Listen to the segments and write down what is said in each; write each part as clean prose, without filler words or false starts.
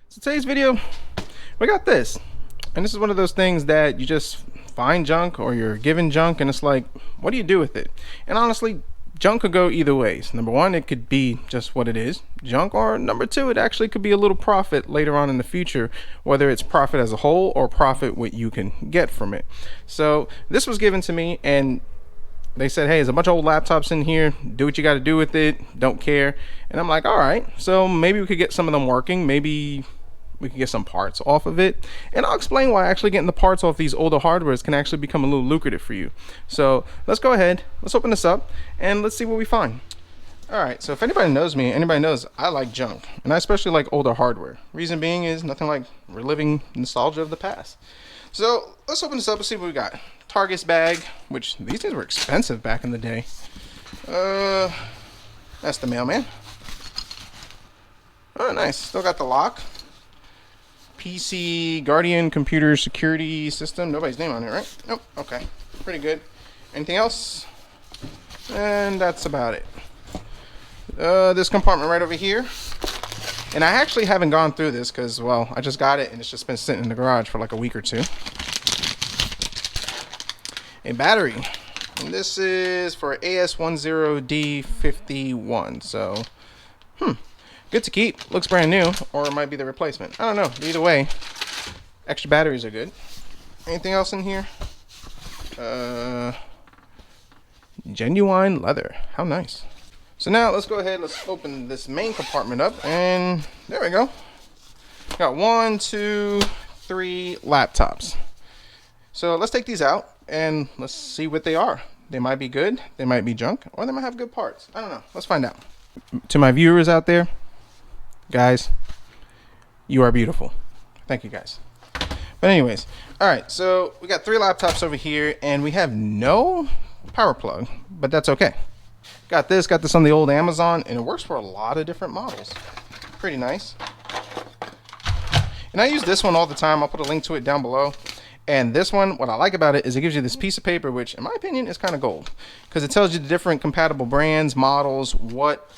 So today's video, we got this. And this is one of those things that you just find junk or you're given junk and it's like, what do you do with it? And honestly, junk could go either ways. Number one, it could be just what it is, junk, or number two, it actually could be a little profit later on in the future, whether it's profit as a whole or profit what you can get from it. So this was given to me and they said, hey, there's a bunch of old laptops in here, do what you got to do with it, don't care. And I'm like, all right, so maybe we could get some of them working, maybe we can get some parts off of it, and I'll explain why actually getting the parts off these older hardwares can actually become a little lucrative for you. So let's go ahead, let's open this up and let's see what we find. All right, so if anybody knows me, anybody knows I like junk, and I especially like older hardware. Reason being is nothing like reliving nostalgia of the past. So let's open this up and see what we got. Target's bag, which these things were expensive back in the day. That's the mailman. Oh, nice. Still got the lock. PC Guardian computer security system. Nobody's name on it, right? Nope. Okay. Pretty good. Anything else? And that's about it. This compartment right over here. And I actually haven't gone through this because, well, I just got it and it's just been sitting in the garage for like a week or two. A battery. And this is for AS10D51. So, good to keep. Looks brand new, or it might be the replacement. I don't know. Either way, extra batteries are good. Anything else in here? Genuine leather. How nice. So now let's go ahead. Let's open this main compartment up, and there we go. Got 1, 2, 3 laptops. So let's take these out and let's see what they are. They might be good, they might be junk, or they might have good parts. I don't know. Let's find out. To my viewers out there, guys, you are beautiful. Thank you, guys. But anyways, all right, so we got 3 laptops over here and we have no power plug, but that's okay. Got this on the old Amazon, and it works for a lot of different models. Pretty nice. And I use this one all the time. I'll put a link to it down below. And this one, what I like about it is it gives you this piece of paper, which in my opinion is kind of gold, because it tells you the different compatible brands, models, what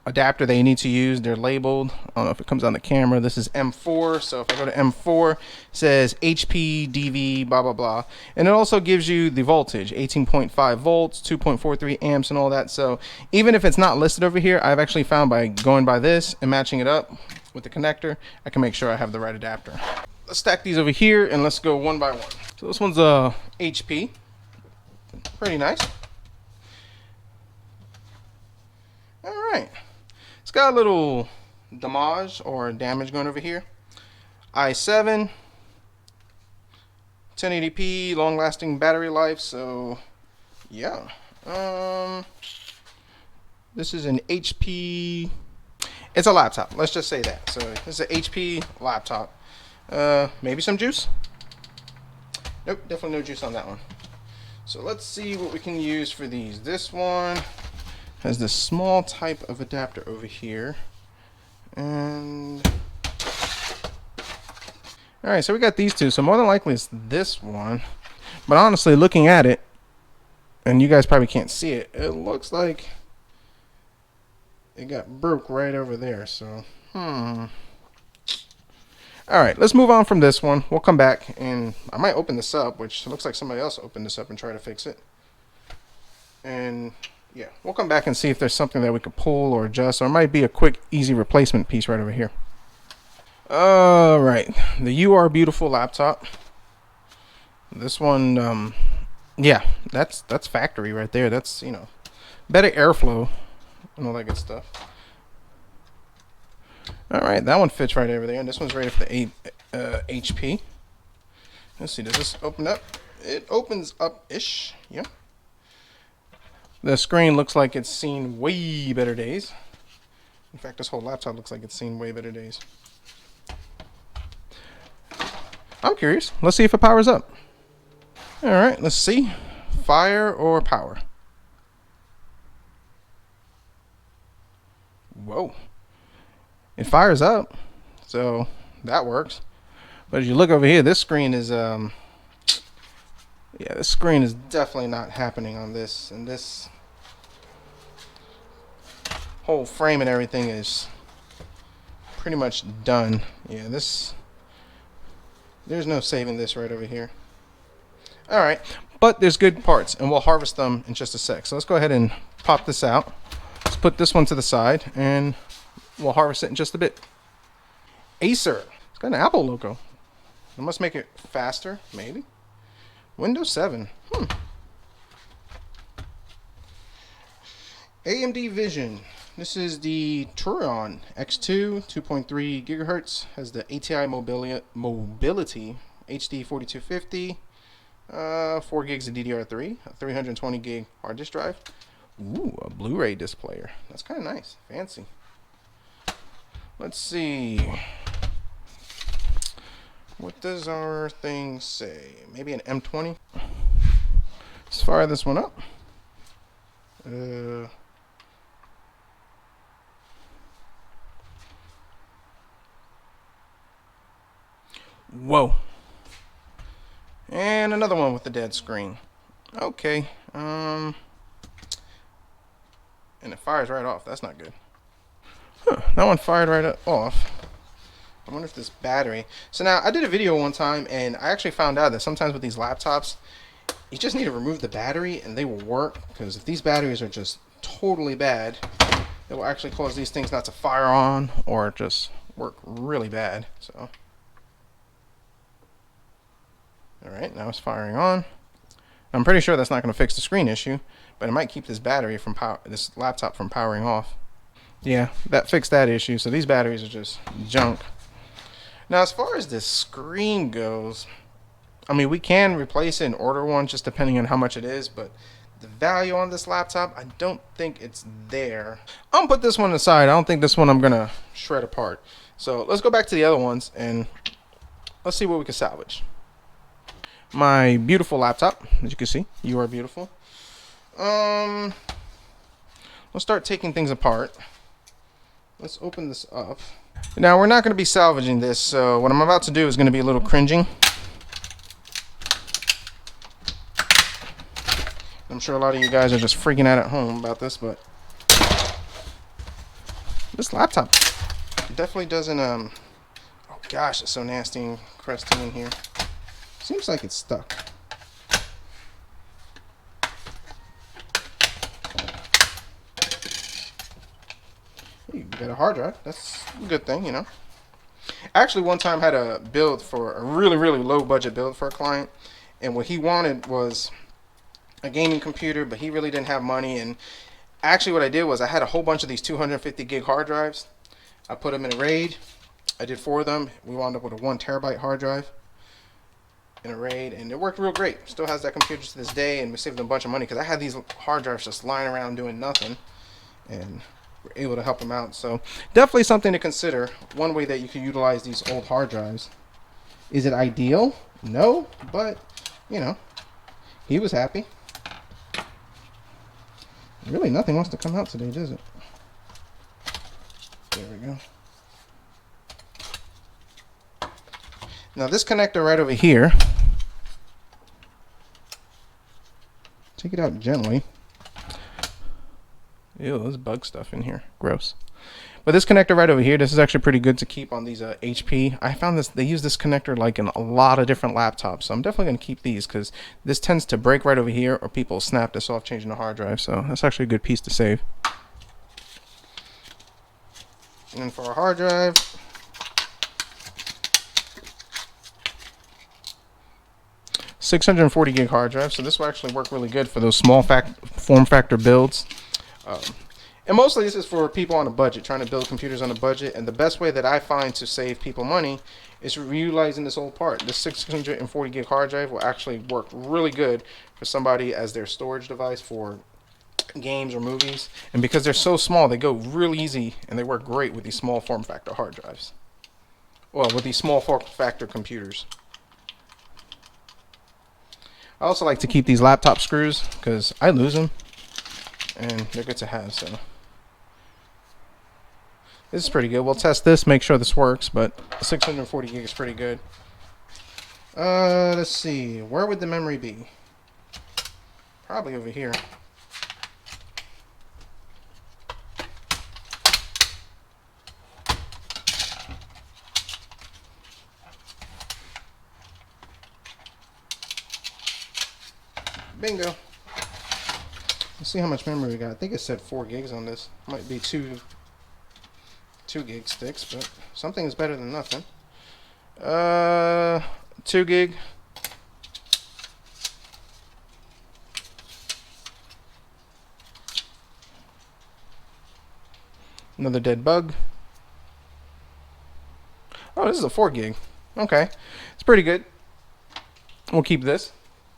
adapter they need to use. They're labeled. I don't know if it comes on the camera. This is M4. So if I go to M4, it says HP, DV, blah, blah, blah. And it also gives you the voltage, 18.5 volts, 2.43 amps and all that. So even if it's not listed over here, I've actually found by going by this and matching it up with the connector, I can make sure I have the right adapter. Let's stack these over here and let's go one by one. So this one's a HP. Pretty nice. All right. It's got a little damage or damage going over here. i7, 1080p, long-lasting battery life. So, yeah. This is an HP. It's a laptop. Let's just say that. So this is an HP laptop. Maybe some juice. Nope, definitely no juice on that one. So let's see what we can use for these. This one has this small type of adapter over here, and all right, so we got these two. So more than likely it's this one, but honestly, looking at it, and you guys probably can't see it, it looks like it got broke right over there. So all right, let's move on from this one. We'll come back and I might open this up, which looks like somebody else opened this up and try to fix it. And yeah, we'll come back and see if there's something that we could pull or adjust, or it might be a quick, easy replacement piece right over here. All right, the You Are Beautiful laptop. This one, yeah, that's factory right there. That's, you know, better airflow and all that good stuff. All right, that one fits right over there, and this one's rated for the HP. Let's see, does this open up? It opens up-ish, yeah. The screen looks like it's seen way better days. In fact, this whole laptop looks like it's seen way better days. I'm curious. Let's see if it powers up. All right, let's see. Fire or power? Whoa. It fires up, so that works. But as you look over here, this screen is, yeah, this screen is definitely not happening on this. And this whole frame and everything is pretty much done. Yeah, there's no saving this right over here. Alright, but there's good parts, and we'll harvest them in just a sec. So let's go ahead and pop this out. Let's put this one to the side, and we'll harvest it in just a bit. Acer. It's got an Apple logo. It must make it faster, maybe. Windows 7. AMD Vision. This is the Turon X2, 2.3 gigahertz. Has the ATI mobility HD 4250. 4 gigs of DDR3, a 320 gig hard disk drive. Ooh, a Blu-ray disc player. That's kind of nice, fancy. Let's see. What does our thing say? Maybe an M20. Let's fire this one up. Whoa. And another one with the dead screen. Okay. And it fires right off. That's not good. Huh, that one fired right off. I wonder if this battery... So now, I did a video one time, and I actually found out that sometimes with these laptops, you just need to remove the battery, and they will work. Because if these batteries are just totally bad, it will actually cause these things not to fire on, or just work really bad. So... Alright, now it's firing on. I'm pretty sure that's not going to fix the screen issue, but it might keep this this laptop from powering off. Yeah, that fixed that issue, so these batteries are just junk. Now, as far as this screen goes, I mean, we can replace it and order one just depending on how much it is, but the value on this laptop, I don't think it's there. I'm going to put this one aside. I don't think this one I'm going to shred apart. So let's go back to the other ones, and let's see what we can salvage. My beautiful laptop, as you can see, you are beautiful. Let's start taking things apart. Let's open this up. Now, we're not going to be salvaging this, so what I'm about to do is going to be a little cringing. I'm sure a lot of you guys are just freaking out at home about this, but this laptop definitely doesn't, oh gosh, it's so nasty and crusty in here. Seems like it's stuck. You got a hard drive. That's a good thing, you know. I actually one time had a build for a really, really low budget build for a client, and what he wanted was a gaming computer, but he really didn't have money. And actually what I did was I had a whole bunch of these 250 gig hard drives. I put them in a RAID. I did 4 of them. We wound up with a 1 terabyte hard drive in a RAID, and it worked real great. Still has that computer to this day, and we saved him a bunch of money because I had these hard drives just lying around doing nothing, and we're able to help him out. So definitely something to consider. One way that you can utilize these old hard drives. Is it ideal? No, but you know, he was happy. Really, nothing wants to come out today, does it? There we go. Now this connector right over here, take it out gently. Ew, there's bug stuff in here. Gross. But this connector right over here, this is actually pretty good to keep on these HP. I found this, they use this connector like in a lot of different laptops. So I'm definitely going to keep these because this tends to break right over here, or people snap this off changing the hard drive. So that's actually a good piece to save. And then for our hard drive, $640 gig hard drive, so this will actually work really good for those small form factor builds. And mostly this is for people on a budget, trying to build computers on a budget. And the best way that I find to save people money is utilizing this old part. This 640 gig hard drive will actually work really good for somebody as their storage device for games or movies. And because they're so small, they go really easy, and they work great with these small form factor hard drives. Well, with these small form factor computers. I also like to keep these laptop screws because I lose them, and they're good to have. So this is pretty good. We'll test this, make sure this works, but 640 gig is pretty good. Let's see, where would the memory be? Probably over here. Bingo. Let's see how much memory we got. I think it said 4 gigs on this. Might be 2 gig sticks, but something is better than nothing. 2 gig. Another dead bug. Oh, this is a 4 gig. Okay, it's pretty good. We'll keep this.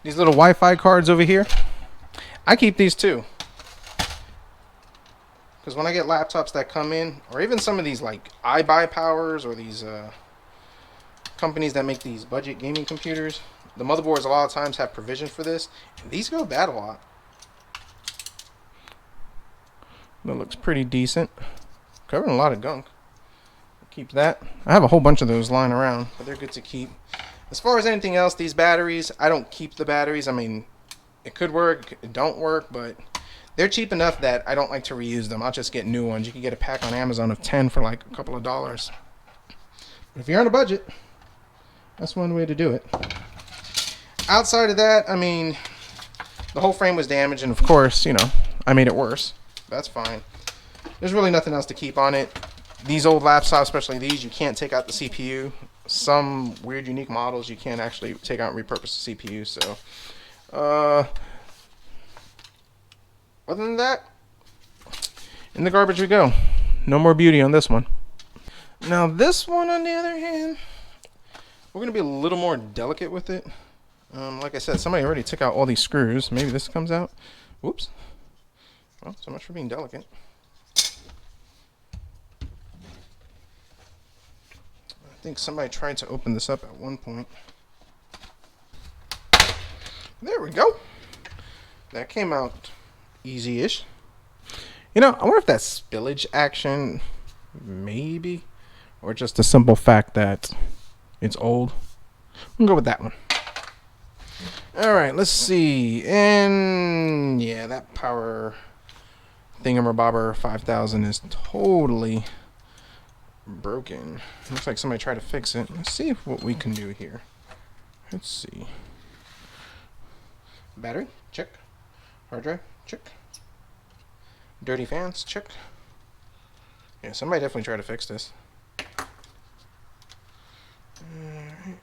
These little Wi-Fi cards over here, I keep these too. Because when I get laptops that come in, or even some of these like iBuyPowers or these companies that make these budget gaming computers, the motherboards a lot of times have provision for this. And these go bad a lot. That looks pretty decent. Covering a lot of gunk. Keep that. I have a whole bunch of those lying around, but they're good to keep. As far as anything else, these batteries, I don't keep the batteries. I mean, it could work, it don't work, but they're cheap enough that I don't like to reuse them. I'll just get new ones. You can get a pack on Amazon of 10 for like a couple of dollars. But if you're on a budget, that's one way to do it. Outside of that, I mean, the whole frame was damaged, and of course, you know, I made it worse. That's fine. There's really nothing else to keep on it. These old laptops, especially these, you can't take out the CPU. Some weird, unique models, you can't actually take out and repurpose the CPU. So, other than that, in the garbage we go. No more beauty on this one. Now, this one, on the other hand, we're going to be a little more delicate with it. Like I said, somebody already took out all these screws. Maybe this comes out. Whoops. Well, so much for being delicate. I think somebody tried to open this up at one point. There we go. That came out easy-ish. You know, I wonder if that's spillage action, maybe, or just a simple fact that it's old. We'll go with that one. All right, let's see. And yeah, that power thingamabobber 5000 is totally broken. Looks like somebody tried to fix it. Let's see what we can do here. Let's see. Battery, check. Hard drive, check. Dirty fans, check. Yeah, somebody definitely tried to fix this. Alright.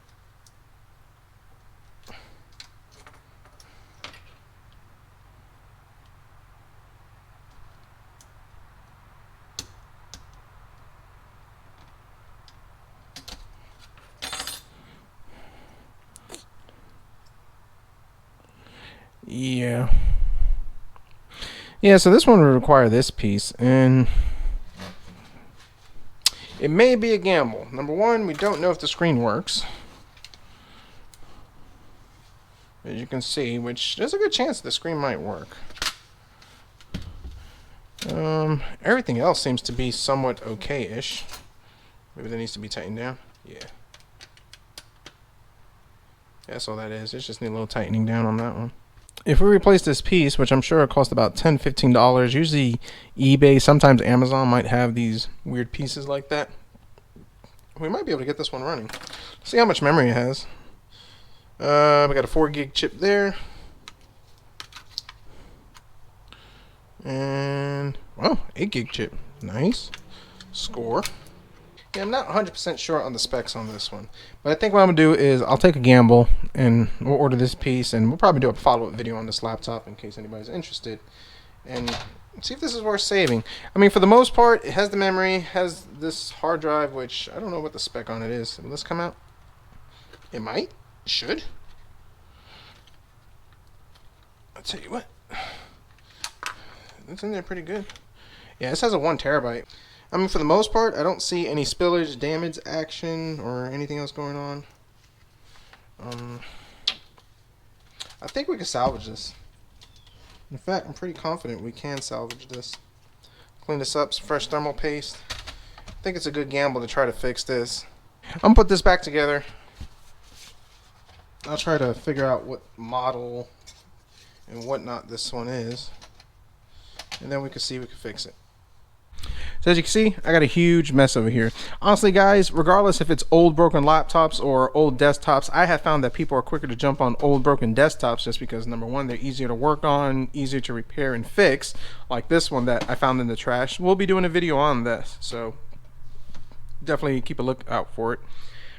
Yeah, so this one would require this piece, and it may be a gamble. Number one, we don't know if the screen works, as you can see, which there's a good chance the screen might work. Everything else seems to be somewhat okay-ish. Maybe that needs to be tightened down. Yeah. That's all that is. It just need a little tightening down on that one. If we replace this piece, which I'm sure it cost about $10, $15, usually eBay, sometimes Amazon might have these weird pieces like that. We might be able to get this one running. See how much memory it has. We got a 4 gig chip there. And, wow, 8 gig chip. Nice. Score. Yeah, I'm not 100% sure on the specs on this one. But I think what I'm going to do is I'll take a gamble and we'll order this piece, and we'll probably do a follow-up video on this laptop in case anybody's interested. And see if this is worth saving. I mean, for the most part, it has the memory, has this hard drive, which I don't know what the spec on it is. Will this come out? It might. It should. I'll tell you what. It's in there pretty good. Yeah, this has a 1 terabyte. I mean, for the most part, I don't see any spillage, damage action, or anything else going on. I think we can salvage this. In fact, I'm pretty confident we can salvage this. Clean this up, some fresh thermal paste. I think it's a good gamble to try to fix this. I'm going to put this back together. I'll try to figure out what model and whatnot this one is. And then we can see if we can fix it. So as you can see, I got a huge mess over here. Honestly, guys, regardless if it's old broken laptops or old desktops, I have found that people are quicker to jump on old broken desktops just because, number one, they're easier to work on, easier to repair and fix, like this one that I found in the trash. We'll be doing a video on this, so definitely keep a lookout for it.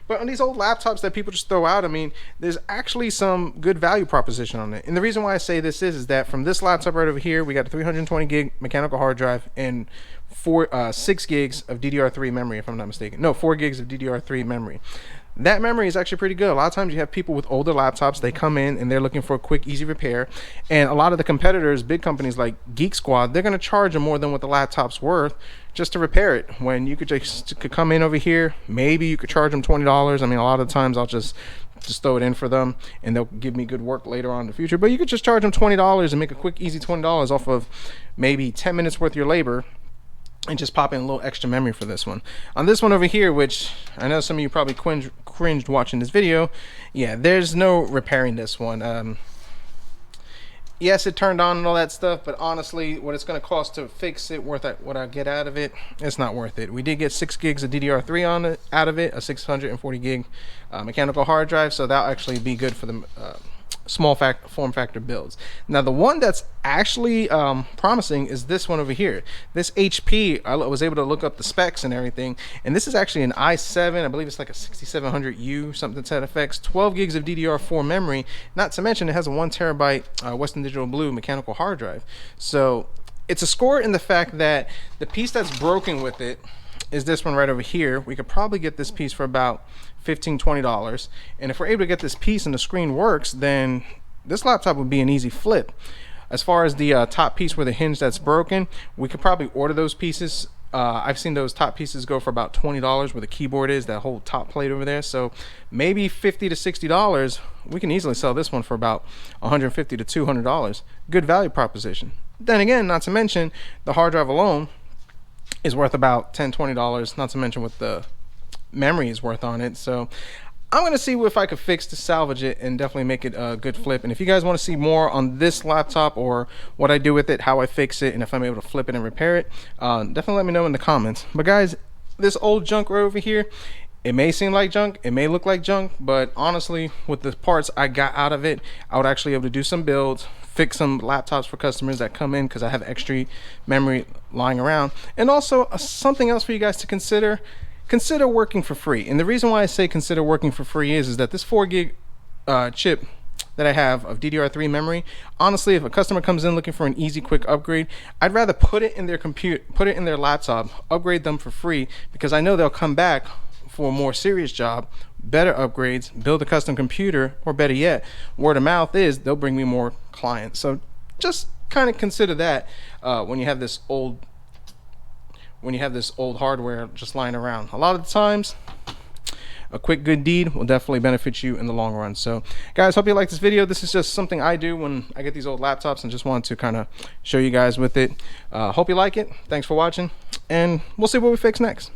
But on these old laptops that people just throw out, I mean, there's actually some good value proposition on it. And the reason why I say this is that from this laptop right over here, we got a 320 gig mechanical hard drive and 6 gigs of DDR3 memory, if I'm not mistaken. No, 4 gigs of DDR3 memory. That memory is actually pretty good. A lot of times you have people with older laptops, they come in and they're looking for a quick, easy repair. And a lot of the competitors, big companies like Geek Squad, they're going to charge them more than what the laptop's worth just to repair it. When you could come in over here, maybe you could charge them $20. I mean, a lot of times I'll just throw it in for them and they'll give me good work later on in the future. But you could just charge them $20 and make a quick, easy $20 off of maybe 10 minutes worth of your labor, and just pop in a little extra memory for this one. On this one over here, which I know some of you probably cringed watching this video, yeah, there's no repairing this one. Yes, it turned on and all that stuff, but honestly, what it's going to cost to fix it, worth what I get out of it, it's not worth it. We did get 6 gigs of DDR3 out of it, a 640 gig mechanical hard drive, so that'll actually be good for the small form factor builds. Now the one that's actually promising is this one over here. This HP, I was able to look up the specs and everything, and this is actually an i7, I believe it's like a 6700U, something to that effect, 12 gigs of DDR4 memory, not to mention it has a 1 terabyte Western Digital Blue mechanical hard drive. So it's a score in the fact that the piece that's broken with it is this one right over here. We could probably get this piece for about $15–20, and if we're able to get this piece and the screen works, then this laptop would be an easy flip. As far as the top piece where the hinge that's broken, we could probably order those pieces. I've seen those top pieces go for about $20 where the keyboard is, that whole top plate over there. So maybe $50 to $60. We can easily sell this one for about $150 to $200. Good value proposition. Then again, not to mention the hard drive alone is worth about $10–20, not to mention what the memory is worth on it. So I'm going to see if I could fix to salvage it and definitely make it a good flip. And if you guys want to see more on this laptop or what I do with it, how I fix it, and if I'm able to flip it and repair it, definitely let me know in the comments. But guys, this old junk right over here, it may seem like junk, it may look like junk, but honestly, with the parts I got out of it, I would actually be able to do some builds, fix some laptops for customers that come in because I have extra memory lying around. And also something else for you guys to consider working for free. And the reason why I say consider working for free is that this 4 gig chip that I have of DDR3 memory, honestly, if a customer comes in looking for an easy, quick upgrade, I'd rather put it in their computer, put it in their laptop, upgrade them for free, because I know they'll come back for a more serious job, better upgrades, build a custom computer, or better yet, word of mouth is they'll bring me more clients. So just kind of consider that when you have this old hardware just lying around. A lot of the times a quick good deed will definitely benefit you in the long run. So guys, hope you like this video. This is just something I do when I get these old laptops and just wanted to kind of show you guys with it. Hope you like it. Thanks for watching, and we'll see what we fix next.